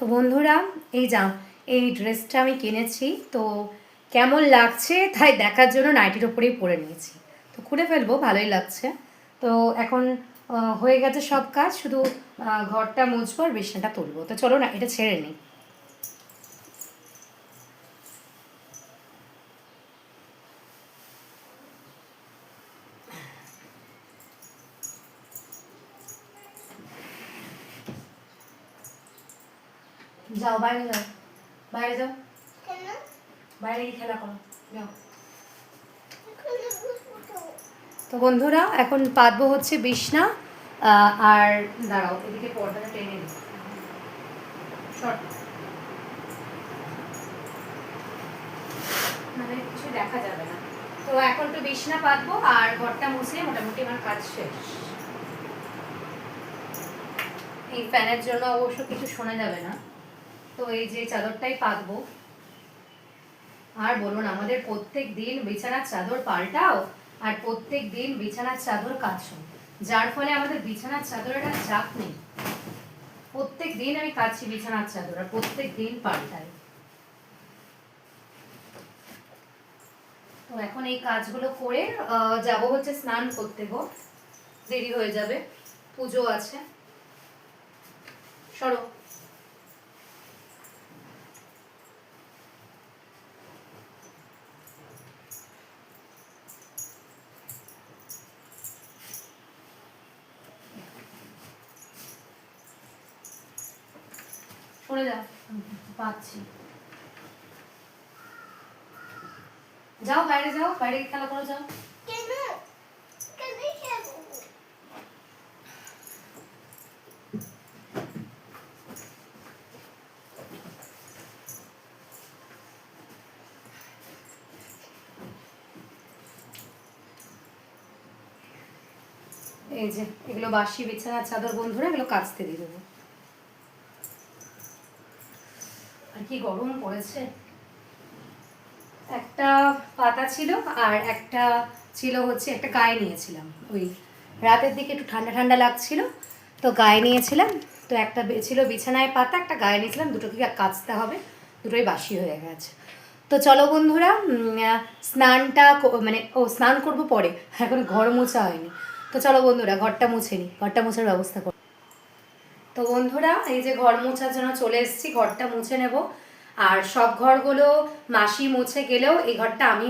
তো বন্ধুরা এই ড্রেসটা আমি কিনেছি, তো কেমন লাগছে তাই দেখার জন্য নাইটির ওপরেই পরে নিয়েছি। তো খুলে ফেলবো, ভালোই লাগছে। তো এখন হয়ে গেছে সব কাজ, শুধু ঘরটা মুছবো আর বিছানাটা তুলবো। তো চলো না এটা ছেড়ে নিই। যাও বাইরে যাও, বাইরে যাও, বাইরে গিয়ে খেলা করো, যাও। তো বন্ধুরা এখন পাতবো হচ্ছে বিছনা। আর দাঁড়াও, এদিকে পর্দাটা টেনে নিই, মানে কিছু দেখা যাবে না। তো এখন তো বিছনা পাতবো আর ঘরটা মুছে মোটামুটি আমার কাজ শেষ। এই ফ্যানের জন্য অবশ্য কিছু শোনা যাবে না। তো এই যে চাদরটাই পাতবো। আর বলুন, আমাদের প্রত্যেক দিন বিছানার চাদর পাল্টাও আর প্রত্যেক দিন বিছানার চাদর কাচো, যার ফলে আমাদের বিছানার চাদরের আর চাপ নেই। প্রত্যেক দিন আমি কাচি বিছানার চাদর আর প্রত্যেক দিন পাল্টাই। তো এখন এই কাজগুলো করে যাব হচ্ছে স্নান করতে গো, দেরি হয়ে যাবে, পুজো আছে। সরো। সরে যাও, পাচ্ছি। যাও বাইরে যাও, বাইরে খেলা করো, যাও। এই যে এগুলো বাসি বিছানার চাদর বন্ধুরা, এগুলো কাচতে দিয়ে দেবো। আর কি গরম পড়েছে। একটা পাতা ছিল আর একটা ছিল হচ্ছে একটা গায়ে নিয়েছিলাম, ওই রাতের দিকে একটু ঠান্ডা ঠান্ডা লাগছিল তো গায়ে নিয়েছিলাম। তো একটা ছিল বিছানায় পাতা, একটা গায়ে নিয়েছিলাম, দুটোকে কাচতে হবে, দুটোই বাসি হয়ে গেছে। তো চলো বন্ধুরা, স্নানটা স্নান করবো পরে, এখন ঘর মোছা হয়নি। তো চলো বন্ধুরা ঘরটা মুছে নিই, ঘরটা মোছার ব্যবস্থা করো। তো বন্ধুরা এই যে ঘর মোছার জন্য চলে এসেছি, ঘরটা মুছে নেব। আর সব ঘরগুলো মাসি মুছে গেলেও এই ঘরটা আমি